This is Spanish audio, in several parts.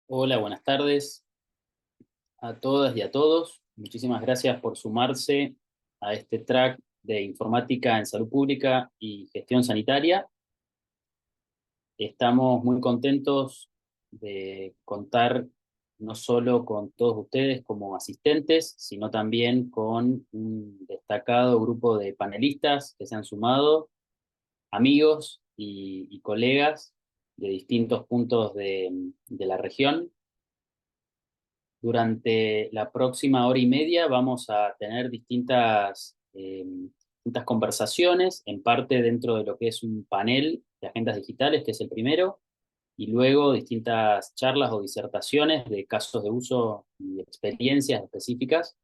Hola, buenas tardes a todas y a todos. Muchísimas gracias por sumarse a este track de informática en salud pública y gestión sanitaria. Estamos muy contentos de contar no solo con todos ustedes como asistentes, sino también con un destacado grupo de panelistas que se han sumado, amigos y colegas de distintos puntos de la región. Durante la próxima hora y media vamos a tener distintas conversaciones, en parte dentro de lo que es un panel de agendas digitales, que es el primero, y luego distintas charlas o disertaciones de casos de uso y experiencias específicas.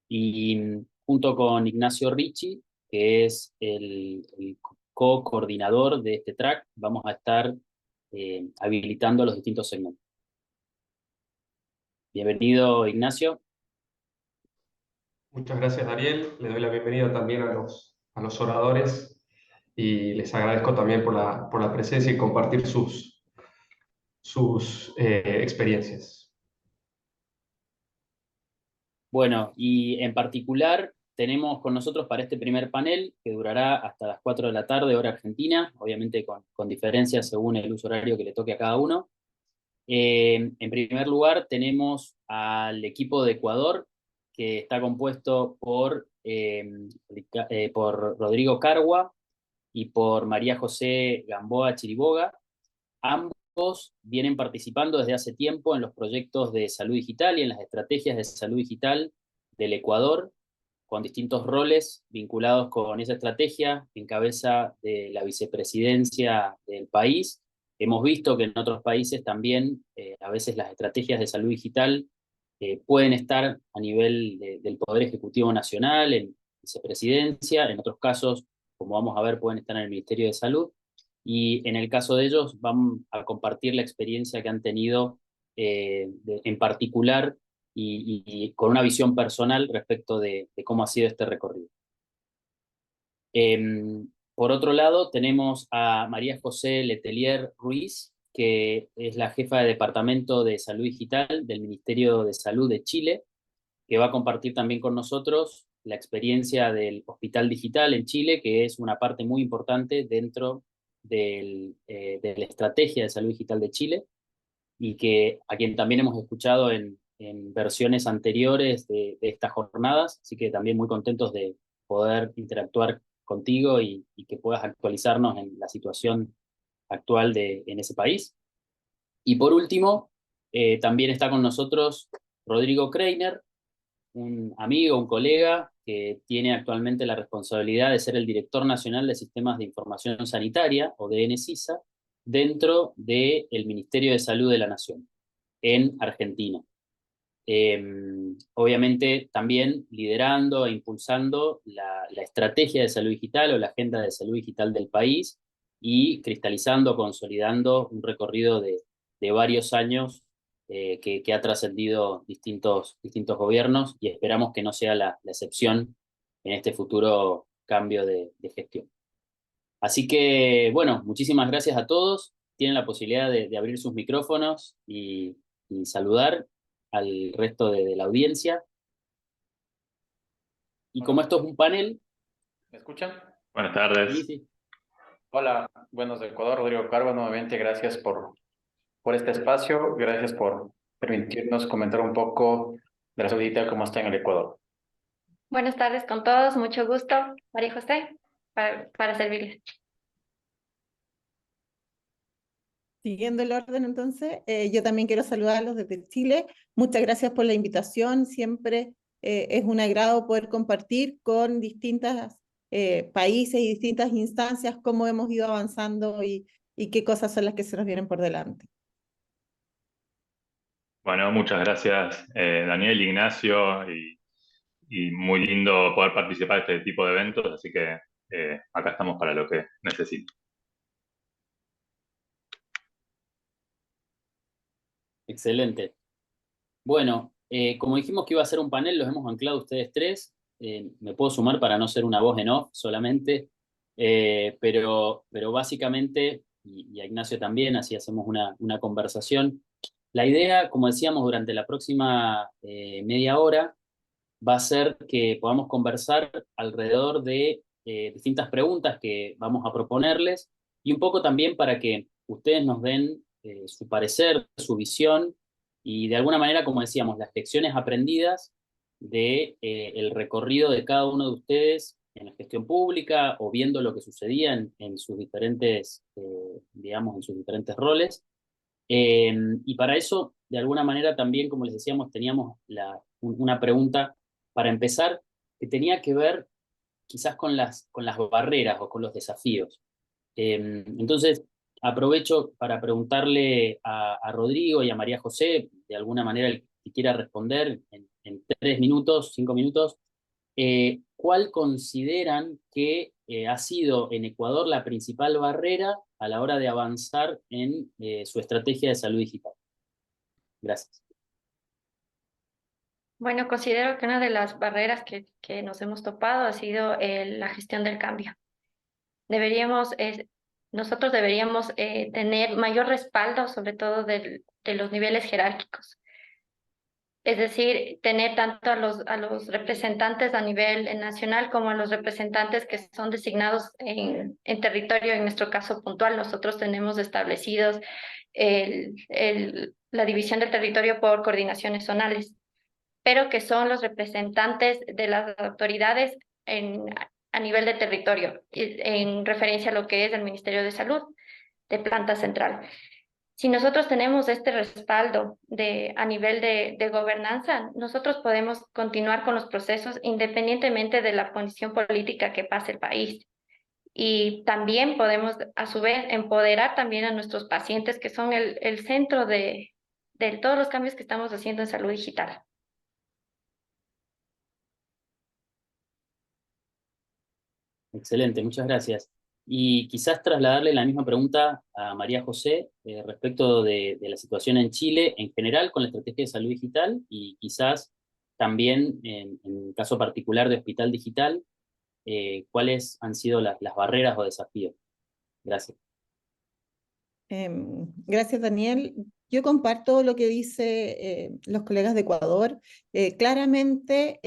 Y junto con Ignacio Ricci, que es el co-coordinador de este track, vamos a estar habilitando los distintos segmentos. Bienvenido, Ignacio. Muchas gracias, Ariel. Le doy la bienvenida también a los oradores y les agradezco también por la presencia y compartir sus experiencias. Bueno, y en particular tenemos con nosotros para este primer panel, que durará hasta las 4 de la tarde, hora argentina, obviamente con diferencias según el uso horario que le toque a cada uno. En primer lugar, tenemos al equipo de Ecuador, que está compuesto por Rodrigo Cargua y por María José Gamboa Chiriboga. Ambos vienen participando desde hace tiempo en los proyectos de salud digital y en las estrategias de salud digital del Ecuador, con distintos roles vinculados con esa estrategia en cabeza de la vicepresidencia del país. Hemos visto que en otros países también a veces las estrategias de salud digital pueden estar a nivel del Poder Ejecutivo Nacional, en vicepresidencia, en otros casos, como vamos a ver, pueden estar en el Ministerio de Salud. Y en el caso de ellos, van a compartir la experiencia que han tenido en particular y con una visión personal respecto de cómo ha sido este recorrido. Por otro lado, tenemos a María José Letelier Ruiz, que es la jefa de Departamento de Salud Digital del Ministerio de Salud de Chile, que va a compartir también con nosotros la experiencia del Hospital Digital en Chile, que es una parte muy importante dentro de la estrategia de salud digital de Chile y que a quien también hemos escuchado en versiones anteriores de estas jornadas, así que también muy contentos de poder interactuar contigo y que puedas actualizarnos en la situación actual en ese país. Y por último, también está con nosotros Rodrigo Kreiner, un amigo, un colega que tiene actualmente la responsabilidad de ser el director nacional de Sistemas de Información Sanitaria, o DNSISA, dentro del Ministerio de Salud de la Nación, en Argentina. Obviamente también liderando e impulsando la estrategia de salud digital o la agenda de salud digital del país y cristalizando, consolidando un recorrido de varios años que ha trascendido distintos gobiernos y esperamos que no sea la excepción en este futuro cambio de gestión. Así que, bueno, muchísimas gracias a todos. Tienen la posibilidad de abrir sus micrófonos y saludar al resto de la audiencia. Y como Hola, esto es un panel, ¿me escuchan? Buenas sí, tardes. sí, Hola, buenos de Ecuador, Rodrigo Cargo, nuevamente gracias por este espacio, gracias por permitirnos comentar un poco de la salud digital como está en el Ecuador. Buenas tardes con todos, mucho gusto. María José, para servirles. Siguiendo el orden, entonces, yo también quiero saludarlos desde Chile. Muchas gracias por la invitación. Siempre es un agrado poder compartir con distintos países y distintas instancias cómo hemos ido avanzando y qué cosas son las que se nos vienen por delante. Bueno, muchas gracias, Daniel, Ignacio, y muy lindo poder participar de este tipo de eventos, así que acá estamos para lo que necesiten. excelente. Bueno, como dijimos que iba a ser un panel, los hemos anclado ustedes tres. Me puedo sumar para no ser una voz en off solamente, pero básicamente, y a Ignacio también, así hacemos una conversación. La idea, como decíamos, durante la próxima media hora va a ser que podamos conversar alrededor de distintas preguntas que vamos a proponerles y un poco también para que ustedes nos den su parecer, su visión y de alguna manera, como decíamos, las lecciones aprendidas de el recorrido de cada uno de ustedes en la gestión pública o viendo lo que sucedía en sus diferentes, digamos, en sus diferentes roles. Y para eso, de alguna manera también, como les decíamos, teníamos una pregunta para empezar que tenía que ver quizás con las barreras o con los desafíos. Entonces, aprovecho para preguntarle a Rodrigo y a María José, de alguna manera, el que quiera responder en 3 minutos, 5 minutos, ¿cuál consideran que ha sido en Ecuador la principal barrera a la hora de avanzar en su estrategia de salud digital? Gracias. Bueno, considero que una de las barreras que nos hemos topado ha sido la gestión del cambio. Nosotros deberíamos tener mayor respaldo, sobre todo de los niveles jerárquicos. Es decir, tener tanto a los representantes a nivel nacional como a los representantes que son designados en territorio, en nuestro caso puntual. Nosotros tenemos establecidos la división del territorio por coordinaciones zonales, pero que son los representantes de las autoridades a nivel de territorio, en referencia a lo que es el Ministerio de Salud de planta central. Si nosotros tenemos este respaldo a nivel de gobernanza, nosotros podemos continuar con los procesos independientemente de la condición política que pase el país. Y también podemos, a su vez, empoderar también a nuestros pacientes, que son el centro de todos los cambios que estamos haciendo en salud digital. Excelente, muchas gracias. Y quizás trasladarle la misma pregunta a María José respecto de la situación en Chile en general con la estrategia de salud digital y quizás también en el caso particular de Hospital Digital, ¿cuáles han sido las barreras o desafíos? Gracias. Gracias, Daniel. Yo comparto lo que dice los colegas de Ecuador. Claramente,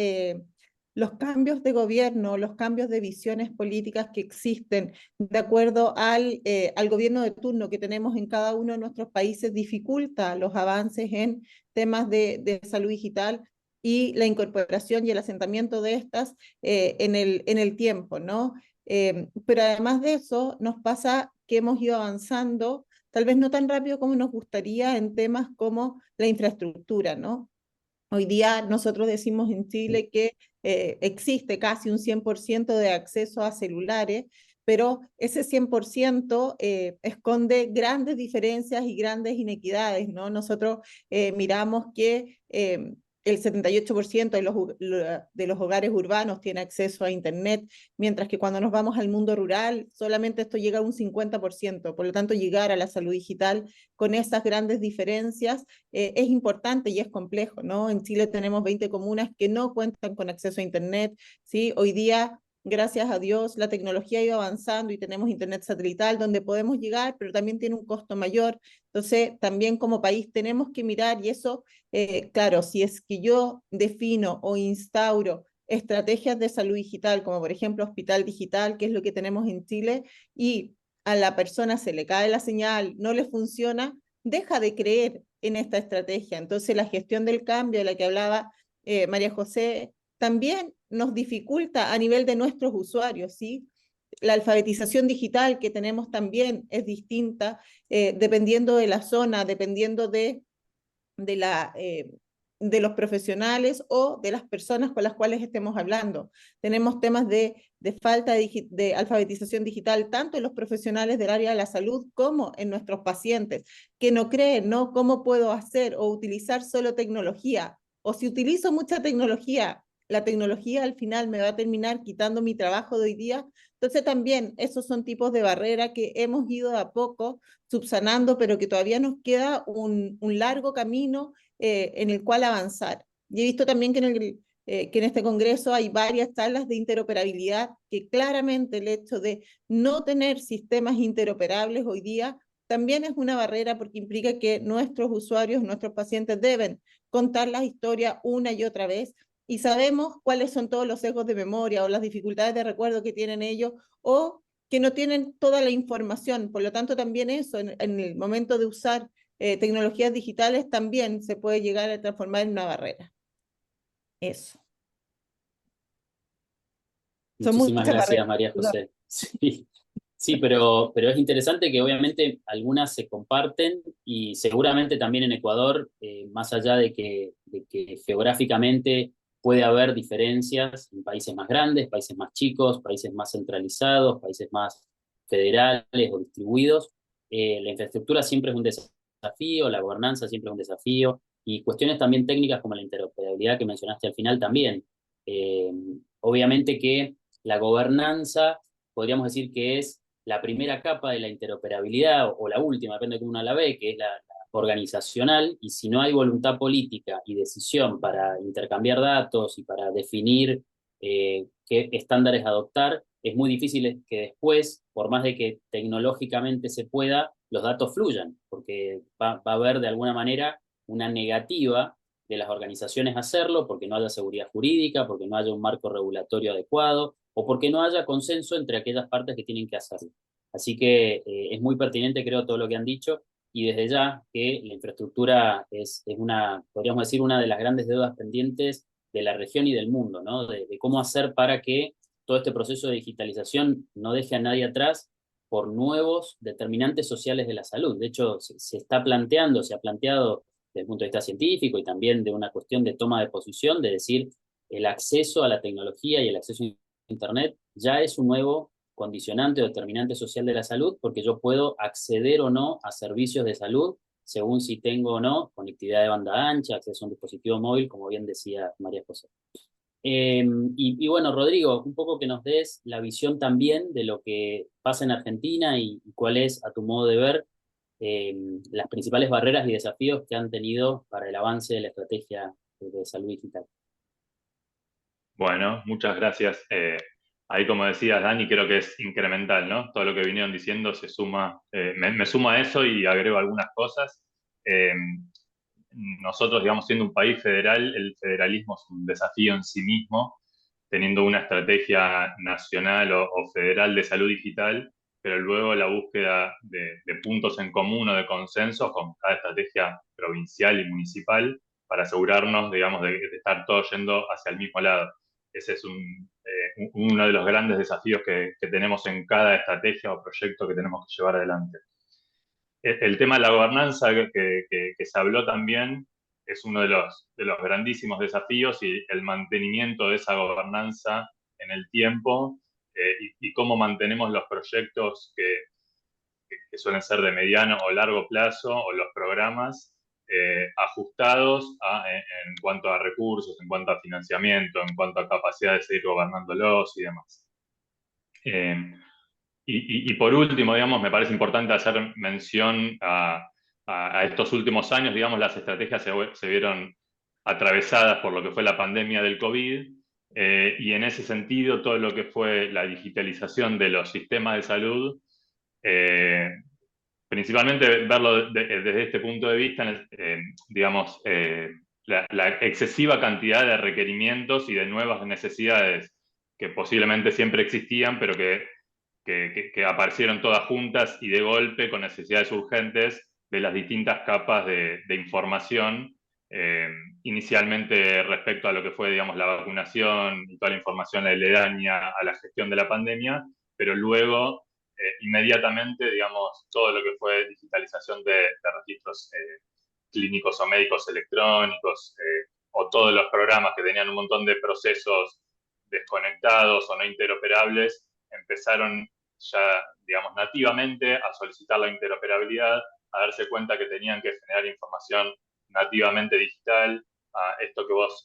los cambios de gobierno, los cambios de visiones políticas que existen de acuerdo al gobierno de turno que tenemos en cada uno de nuestros países dificulta los avances en temas de salud digital y la incorporación y el asentamiento de estas en el tiempo, ¿no? Pero además de eso, nos pasa que hemos ido avanzando, tal vez no tan rápido como nos gustaría en temas como la infraestructura, ¿no? Hoy día nosotros decimos en Chile que existe casi un 100% de acceso a celulares, pero ese 100% esconde grandes diferencias y grandes inequidades, ¿no? Nosotros miramos que el 78% de los hogares urbanos tiene acceso a Internet, mientras que cuando nos vamos al mundo rural, solamente esto llega a un 50%. Por lo tanto, llegar a la salud digital con esas grandes diferencias es importante y es complejo, ¿no? En Chile tenemos 20 comunas que no cuentan con acceso a Internet, ¿sí? Hoy día, gracias a Dios, la tecnología ha ido avanzando y tenemos Internet satelital donde podemos llegar, pero también tiene un costo mayor. Entonces, también como país tenemos que mirar y eso, claro, si es que yo defino o instauro estrategias de salud digital, como por ejemplo Hospital Digital, que es lo que tenemos en Chile, y a la persona se le cae la señal, no le funciona, deja de creer en esta estrategia. Entonces la gestión del cambio de la que hablaba María José también nos dificulta a nivel de nuestros usuarios, ¿sí? La alfabetización digital que tenemos también es distinta dependiendo de la zona, dependiendo de los profesionales o de las personas con las cuales estemos hablando. Tenemos temas de falta de alfabetización digital, tanto en los profesionales del área de la salud como en nuestros pacientes, que no creen, ¿no? ¿Cómo puedo hacer o utilizar solo tecnología? O si utilizo mucha tecnología, la tecnología al final me va a terminar quitando mi trabajo de hoy día. Entonces también esos son tipos de barreras que hemos ido de a poco subsanando, pero que todavía nos queda un largo camino en el cual avanzar. Y he visto también que en este congreso hay varias charlas de interoperabilidad, que claramente el hecho de no tener sistemas interoperables hoy día también es una barrera porque implica que nuestros usuarios, nuestros pacientes deben contar las historias una y otra vez y sabemos cuáles son todos los sesgos de memoria o las dificultades de recuerdo que tienen ellos o que no tienen toda la información. Por lo tanto, también eso, en el momento de usar tecnologías digitales, también se puede llegar a transformar en una barrera. Eso. Son Muchísimas muchas gracias, barreras. María José. Sí, sí, pero es interesante que obviamente algunas se comparten y seguramente también en Ecuador, más allá de que geográficamente puede haber diferencias en países más grandes, países más chicos, países más centralizados, países más federales o distribuidos, la infraestructura siempre es un desafío, la gobernanza siempre es un desafío y cuestiones también técnicas como la interoperabilidad que mencionaste al final también. Obviamente que la gobernanza, podríamos decir que es la primera capa de la interoperabilidad, o la última, depende de cómo uno la ve, que es la organizacional, y si no hay voluntad política y decisión para intercambiar datos y para definir qué estándares adoptar, es muy difícil que después, por más de que tecnológicamente se pueda, los datos fluyan, porque va a haber de alguna manera una negativa de las organizaciones hacerlo, porque no haya seguridad jurídica, porque no haya un marco regulatorio adecuado, o porque no haya consenso entre aquellas partes que tienen que hacerlo. Así que es muy pertinente, creo, todo lo que han dicho, y desde ya que la infraestructura es una, podríamos decir, una de las grandes deudas pendientes de la región y del mundo, ¿no? De cómo hacer para que todo este proceso de digitalización no deje a nadie atrás por nuevos determinantes sociales de la salud. De hecho, se está planteando, se ha planteado desde el punto de vista científico y también de una cuestión de toma de posición, de decir, el acceso a la tecnología y el acceso a Internet ya es un nuevo condicionante o determinante social de la salud, porque yo puedo acceder o no a servicios de salud según si tengo o no conectividad de banda ancha, acceso a un dispositivo móvil, como bien decía María José. Y bueno, Rodrigo, un poco que nos des la visión también de lo que pasa en Argentina y cuál es, a tu modo de ver, las principales barreras y desafíos que han tenido para el avance de la estrategia de salud digital. Bueno, muchas gracias. Ahí, como decías, Dani, creo que es incremental, ¿no? Todo lo que vinieron diciendo se suma, me sumo a eso y agrego algunas cosas. Nosotros, digamos, siendo un país federal, el federalismo es un desafío en sí mismo, teniendo una estrategia nacional o federal de salud digital, pero luego la búsqueda de puntos en común o de consenso con cada estrategia provincial y municipal para asegurarnos, digamos, de estar todos yendo hacia el mismo lado. Ese es uno de los grandes desafíos que tenemos en cada estrategia o proyecto que tenemos que llevar adelante. El tema de la gobernanza que se habló también es uno de los grandísimos desafíos y el mantenimiento de esa gobernanza en el tiempo y cómo mantenemos los proyectos que suelen ser de mediano o largo plazo o los programas ajustados en cuanto a recursos, en cuanto a financiamiento, en cuanto a capacidad de seguir gobernándolos y demás. Y por último, digamos, me parece importante hacer mención a estos últimos años, digamos, las estrategias se vieron atravesadas por lo que fue la pandemia del COVID, y en ese sentido todo lo que fue la digitalización de los sistemas de salud, principalmente verlo desde este punto de vista, digamos, la excesiva cantidad de requerimientos y de nuevas necesidades que posiblemente siempre existían, pero que aparecieron todas juntas y de golpe con necesidades urgentes de las distintas capas de información, inicialmente respecto a lo que fue, digamos, la vacunación y toda la información aledaña a la gestión de la pandemia, pero luego, inmediatamente, digamos, todo lo que fue digitalización de registros clínicos o médicos electrónicos, o todos los programas que tenían un montón de procesos desconectados o no interoperables, empezaron ya, digamos, nativamente a solicitar la interoperabilidad, a darse cuenta que tenían que generar información nativamente digital, a esto que vos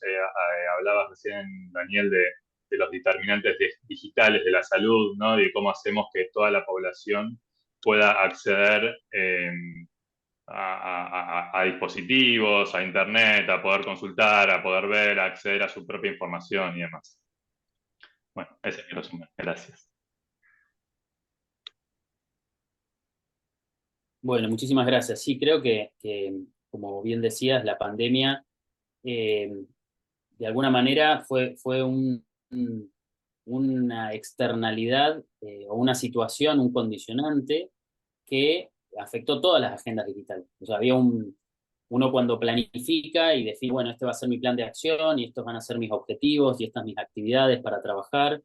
hablabas recién, Daniel, de los determinantes digitales de la salud, ¿no? Y de cómo hacemos que toda la población pueda acceder a dispositivos, a internet, a poder consultar, a poder ver, a acceder a su propia información y demás. Bueno, ese es mi resumen. Gracias. Bueno, muchísimas gracias. Sí, creo que como bien decías, la pandemia eh, de alguna manera fue una externalidad o una situación, un condicionante que afectó todas las agendas digitales. O sea, uno cuando planifica y decide, bueno, este va a ser mi plan de acción y estos van a ser mis objetivos y estas mis actividades para trabajar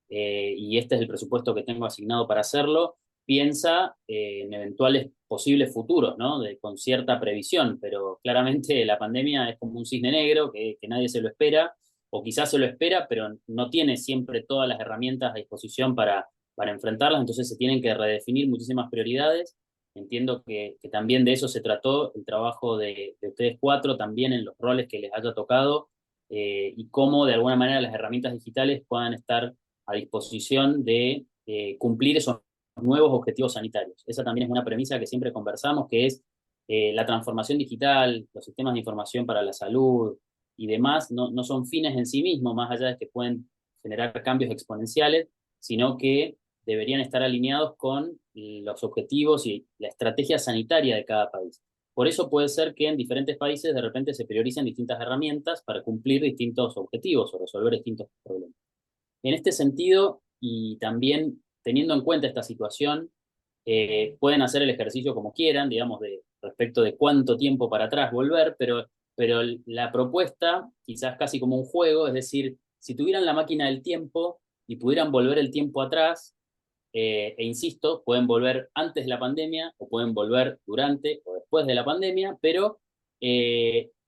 y este es el presupuesto que tengo asignado para hacerlo, piensa en eventuales posibles futuros, ¿no? Con cierta previsión, pero claramente la pandemia es como un cisne negro que nadie se lo espera, o quizás se lo espera, pero no tiene siempre todas las herramientas a disposición para enfrentarlas, entonces se tienen que redefinir muchísimas prioridades. Entiendo que también de eso se trató el trabajo de ustedes cuatro, también en los roles que les haya tocado, y cómo de alguna manera las herramientas digitales puedan estar a disposición de cumplir esos nuevos objetivos sanitarios. Esa también es una premisa que siempre conversamos, que es la transformación digital, los sistemas de información para la salud y demás, no son fines en sí mismos, más allá de que pueden generar cambios exponenciales, sino que deberían estar alineados con los objetivos y la estrategia sanitaria de cada país. Por eso puede ser que en diferentes países de repente se prioricen distintas herramientas para cumplir distintos objetivos o resolver distintos problemas. En este sentido, y también teniendo en cuenta esta situación, pueden hacer el ejercicio como quieran, digamos, respecto de cuánto tiempo para atrás volver, pero la propuesta, quizás casi como un juego, es decir, si tuvieran la máquina del tiempo y pudieran volver el tiempo atrás, e insisto, pueden volver antes de la pandemia o pueden volver durante o después de la pandemia, pero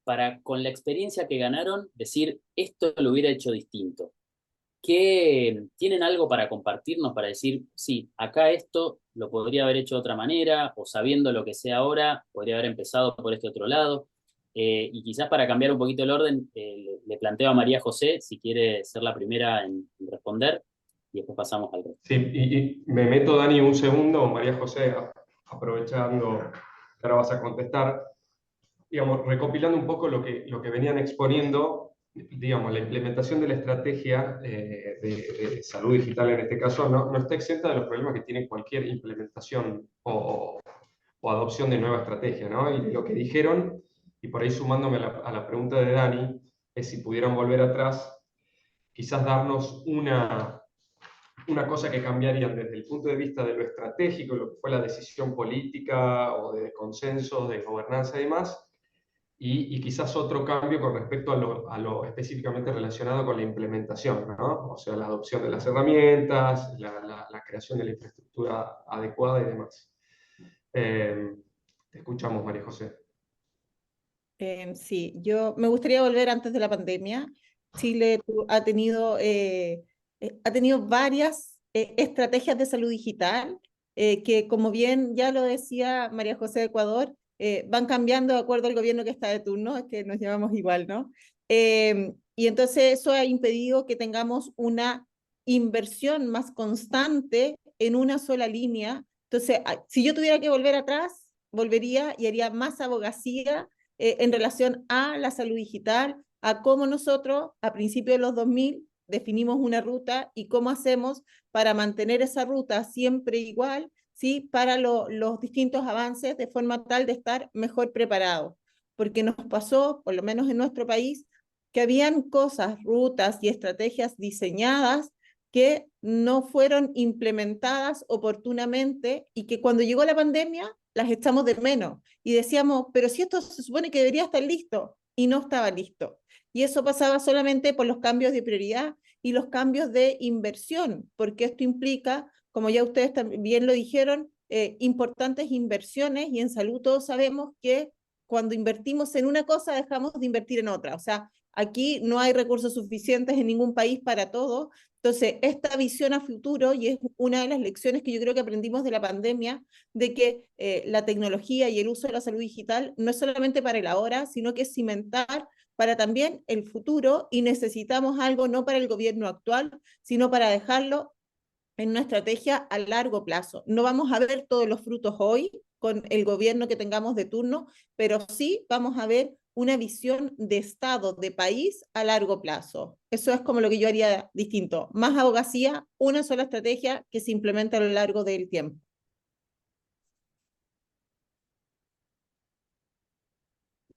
para con la experiencia que ganaron, decir, esto lo hubiera hecho distinto. ¿Qué tienen algo para compartirnos, para decir, sí, acá esto lo podría haber hecho de otra manera, o sabiendo lo que sé ahora, podría haber empezado por este otro lado? Y quizás para cambiar un poquito el orden, le planteo a María José, si quiere ser la primera en responder, y después pasamos al resto. Sí, y me meto, Dani, un segundo, María José, aprovechando que ahora vas a contestar, digamos, recopilando un poco lo que venían exponiendo, digamos, la implementación de la estrategia de salud digital en este caso no está exenta de los problemas que tiene cualquier implementación o adopción de nueva estrategia, ¿no? Y lo que dijeron, y por ahí sumándome a la pregunta de Dani, es si pudieran volver atrás, quizás darnos una cosa que cambiarían desde el punto de vista de lo estratégico, lo que fue la decisión política o de consenso, de gobernanza y demás, y quizás otro cambio con respecto a lo específicamente relacionado con la implementación, ¿no? O sea, la adopción de las herramientas, la creación de la infraestructura adecuada y demás. Te escuchamos, María José. Sí, yo me gustaría volver antes de la pandemia. Chile ha tenido varias estrategias de salud digital que, como bien ya lo decía María José de Ecuador, van cambiando de acuerdo al gobierno que está de turno, es que nos llamamos igual, ¿no? Y entonces eso ha impedido que tengamos una inversión más constante en una sola línea. Entonces, si yo tuviera que volver atrás, volvería y haría más abogacía en relación a la salud digital, a cómo nosotros a principios de los 2000 definimos una ruta y cómo hacemos para mantener esa ruta siempre igual, ¿sí? Para los distintos avances de forma tal de estar mejor preparados. Porque nos pasó, por lo menos en nuestro país, que habían cosas, rutas y estrategias diseñadas que no fueron implementadas oportunamente y que cuando llegó la pandemia las echamos de menos y decíamos, pero si esto se supone que debería estar listo y no estaba listo. Y eso pasaba solamente por los cambios de prioridad y los cambios de inversión, porque esto implica, como ya ustedes también lo dijeron, importantes inversiones y en salud todos sabemos que cuando invertimos en una cosa dejamos de invertir en otra. O sea, aquí no hay recursos suficientes en ningún país para todo. Entonces, esta visión a futuro, y es una de las lecciones que yo creo que aprendimos de la pandemia, de que la tecnología y el uso de la salud digital no es solamente para el ahora, sino que es cimentar para también el futuro y necesitamos algo no para el gobierno actual, sino para dejarlo en una estrategia a largo plazo. No vamos a ver todos los frutos hoy con el gobierno que tengamos de turno, pero sí vamos a ver una visión de Estado, de país a largo plazo. Eso es como lo que yo haría distinto. Más abogacía, una sola estrategia que se implementa a lo largo del tiempo.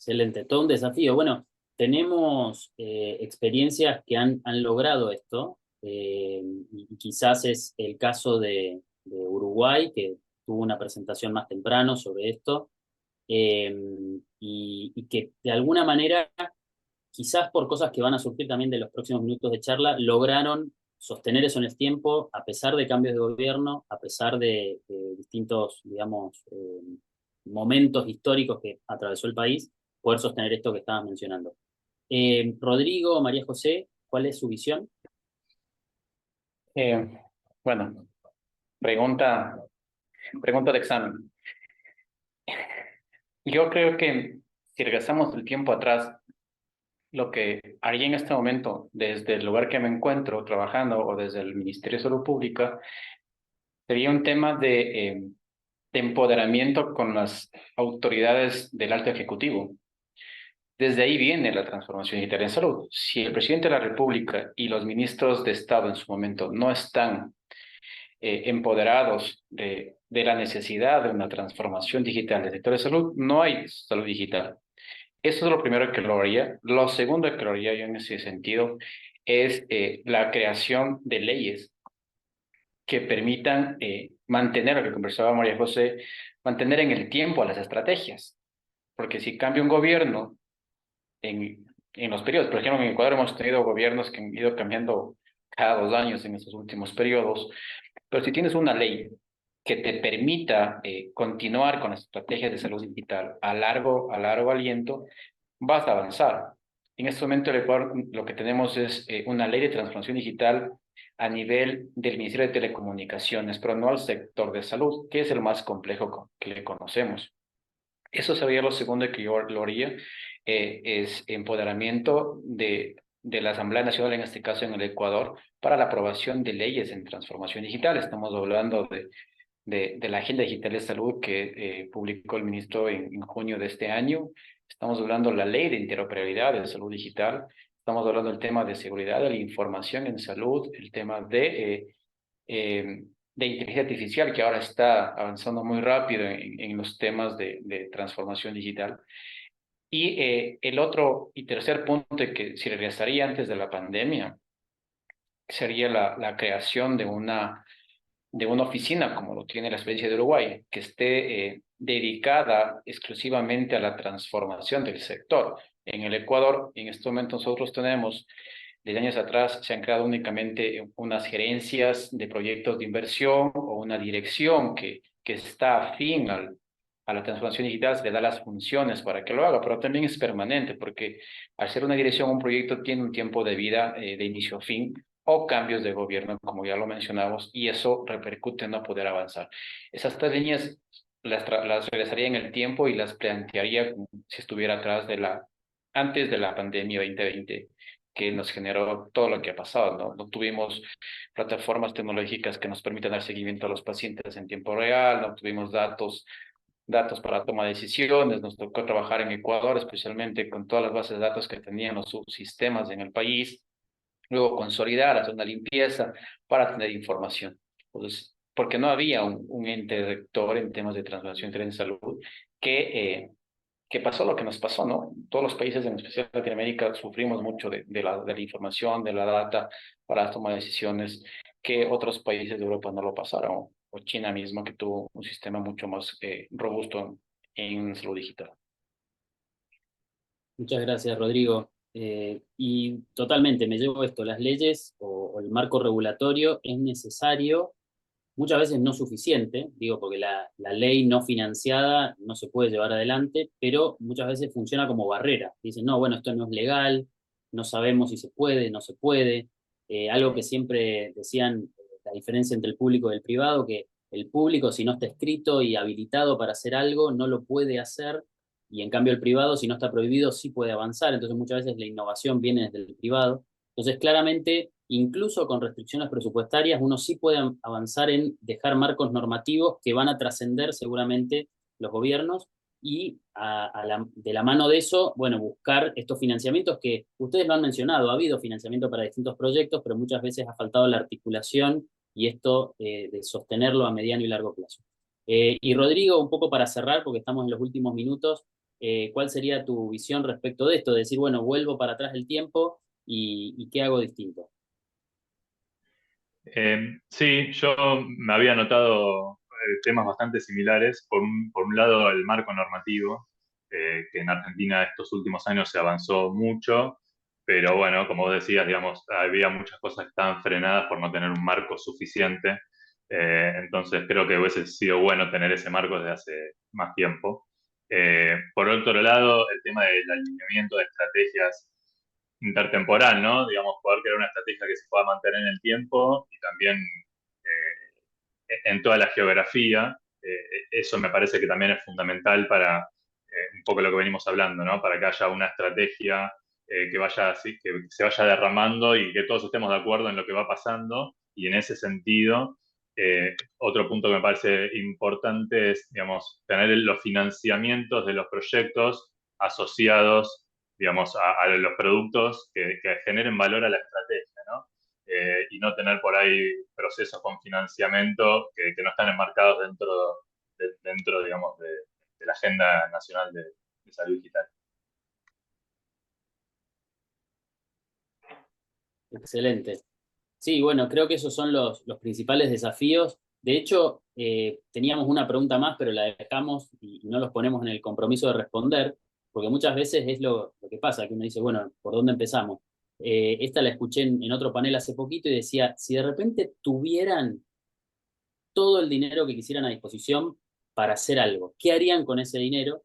Excelente, todo un desafío. Bueno, tenemos experiencias que han logrado esto, y quizás es el caso de Uruguay, que tuvo una presentación más temprano sobre esto, y que de alguna manera, quizás por cosas que van a surgir también de los próximos minutos de charla, lograron sostener eso en el tiempo, a pesar de cambios de gobierno, a pesar de distintos, digamos, momentos históricos que atravesó el país, poder sostener esto que estabas mencionando. Rodrigo, María José, ¿cuál es su visión? Bueno, pregunta de examen. Yo creo que si regresamos el tiempo atrás, lo que haría en este momento, desde el lugar que me encuentro trabajando o desde el Ministerio de Salud Pública, sería un tema de empoderamiento con las autoridades del alto ejecutivo. Desde ahí viene la transformación digital en salud. Si el presidente de la República y los ministros de Estado en su momento no están empoderados de la necesidad de una transformación digital del sector de salud, no hay salud digital. Eso es lo primero que lo haría. Lo segundo que lo haría yo en ese sentido es la creación de leyes que permitan mantener, lo que conversaba María José, mantener en el tiempo a las estrategias. Porque si cambia un gobierno en los periodos, por ejemplo, en Ecuador hemos tenido gobiernos que han ido cambiando cada 2 años en estos últimos periodos, pero si tienes una ley que te permita continuar con las estrategias de salud digital a largo aliento, vas a avanzar. En este momento en el Ecuador lo que tenemos es una ley de transformación digital a nivel del Ministerio de Telecomunicaciones, pero no al sector de salud, que es el más complejo que le conocemos. Eso sería lo segundo que yo lo haría, es empoderamiento de la Asamblea Nacional, en este caso en el Ecuador, para la aprobación de leyes en transformación digital. Estamos hablando de la Agenda Digital de Salud que publicó el ministro en junio de este año. Estamos hablando de la Ley de Interoperabilidad de Salud Digital. Estamos hablando del tema de seguridad de la información en salud, el tema de inteligencia artificial, que ahora está avanzando muy rápido en los temas de transformación digital. Y el otro y tercer punto, que si regresaría antes de la pandemia, sería la creación de una oficina, como lo tiene la experiencia de Uruguay, que esté dedicada exclusivamente a la transformación del sector. En el Ecuador, en este momento nosotros tenemos, desde años atrás, se han creado únicamente unas gerencias de proyectos de inversión o una dirección que está afín a la transformación digital, se le da las funciones para que lo haga, pero también es permanente, porque al ser una dirección, un proyecto tiene un tiempo de vida de inicio a fin, o cambios de gobierno, como ya lo mencionamos, y eso repercute en no poder avanzar. Esas 3 líneas las regresaría en el tiempo y las plantearía como si estuviera antes de la pandemia 2020, que nos generó todo lo que ha pasado, ¿no? No tuvimos plataformas tecnológicas que nos permitan dar seguimiento a los pacientes en tiempo real, no tuvimos datos para la toma de decisiones, nos tocó trabajar en Ecuador, especialmente con todas las bases de datos que tenían los subsistemas en el país, luego consolidar, hacer una limpieza para tener información. Entonces, porque no había un ente rector en temas de transformación en salud que pasó lo que nos pasó, ¿no? Todos los países, en especial Latinoamérica, sufrimos mucho de la información, de la data para la toma de decisiones, que otros países de Europa no lo pasaron, o China mismo, que tuvo un sistema mucho más robusto en salud digital. Muchas gracias, Rodrigo. Y totalmente, me llevo esto, las leyes o el marco regulatorio es necesario, muchas veces no suficiente, digo, porque la ley no financiada no se puede llevar adelante, pero muchas veces funciona como barrera. Dicen, no, bueno, esto no es legal, no sabemos si se puede, no se puede. Algo que siempre decían, la diferencia entre el público y el privado, que el público, si no está escrito y habilitado para hacer algo, no lo puede hacer, y en cambio el privado, si no está prohibido, sí puede avanzar. Entonces muchas veces la innovación viene desde el privado. Entonces claramente, incluso con restricciones presupuestarias, uno sí puede avanzar en dejar marcos normativos que van a trascender seguramente los gobiernos, y de la mano de eso, bueno, buscar estos financiamientos que ustedes lo han mencionado. Ha habido financiamiento para distintos proyectos, pero muchas veces ha faltado la articulación y esto de sostenerlo a mediano y largo plazo. Y Rodrigo, un poco para cerrar, porque estamos en los últimos minutos, ¿cuál sería tu visión respecto de esto? De decir, bueno, vuelvo para atrás el tiempo y ¿qué hago distinto? Sí, yo me había notado temas bastante similares. Por un lado, el marco normativo, que en Argentina estos últimos años se avanzó mucho, pero bueno, como vos decías, digamos, había muchas cosas que estaban frenadas por no tener un marco suficiente. Entonces creo que hubiese sido bueno tener ese marco desde hace más tiempo. Por otro lado, el tema del alineamiento de estrategias intertemporal, ¿no? Digamos, poder crear una estrategia que se pueda mantener en el tiempo y también en toda la geografía. Eso me parece que también es fundamental para un poco lo que venimos hablando, ¿no? Para que haya una estrategia que vaya así, que se vaya derramando y que todos estemos de acuerdo en lo que va pasando. Y en ese sentido, otro punto que me parece importante es, digamos, tener los financiamientos de los proyectos asociados, digamos, a los productos que generen valor a la estrategia, ¿no? Y no tener por ahí procesos con financiamiento que no están enmarcados dentro digamos, de la Agenda Nacional de Salud Digital. Excelente. Sí, bueno, creo que esos son los principales desafíos. De hecho, teníamos una pregunta más, pero la dejamos y no los ponemos en el compromiso de responder, porque muchas veces es lo que pasa, que uno dice, bueno, ¿por dónde empezamos? Esta la escuché en otro panel hace poquito y decía, si de repente tuvieran todo el dinero que quisieran a disposición para hacer algo, ¿qué harían con ese dinero?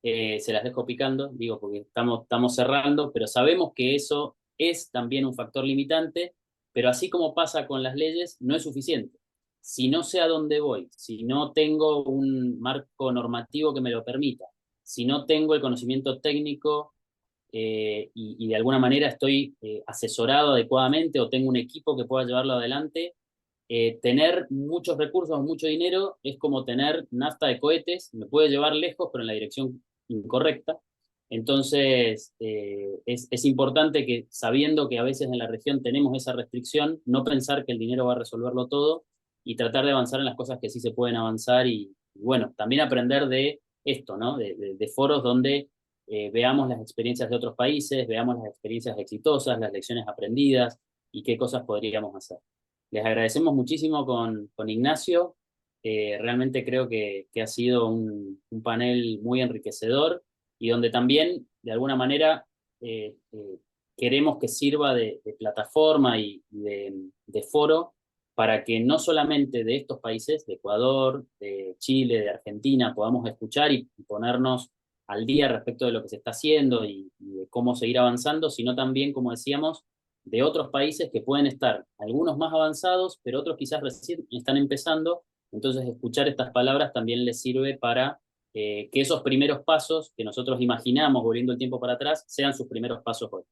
Se las dejo picando, digo, porque estamos cerrando, pero sabemos que eso es también un factor limitante, pero así como pasa con las leyes, no es suficiente. Si no sé a dónde voy, si no tengo un marco normativo que me lo permita, si no tengo el conocimiento técnico y de alguna manera estoy asesorado adecuadamente o tengo un equipo que pueda llevarlo adelante, tener muchos recursos, mucho dinero, es como tener nafta de cohetes, me puede llevar lejos, pero en la dirección incorrecta. Entonces, es importante que, sabiendo que a veces en la región tenemos esa restricción, no pensar que el dinero va a resolverlo todo y tratar de avanzar en las cosas que sí se pueden avanzar y bueno, también aprender de esto, ¿no? De foros donde veamos las experiencias de otros países, veamos las experiencias exitosas, las lecciones aprendidas y qué cosas podríamos hacer. Les agradecemos muchísimo con Ignacio. Realmente creo que ha sido un panel muy enriquecedor y donde también, de alguna manera, queremos que sirva de plataforma y de foro para que no solamente de estos países, de Ecuador, de Chile, de Argentina, podamos escuchar y ponernos al día respecto de lo que se está haciendo y de cómo seguir avanzando, sino también, como decíamos, de otros países que pueden estar, algunos más avanzados, pero otros quizás recién están empezando. Entonces, escuchar estas palabras también les sirve para que esos primeros pasos que nosotros imaginamos, volviendo el tiempo para atrás, sean sus primeros pasos hoy.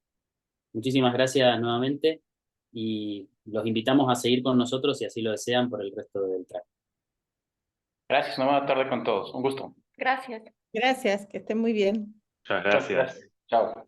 Muchísimas gracias nuevamente y los invitamos a seguir con nosotros si así lo desean por el resto del track. Gracias, una buena tarde con todos. Un gusto. Gracias. Gracias, que estén muy bien. Muchas gracias. Chao.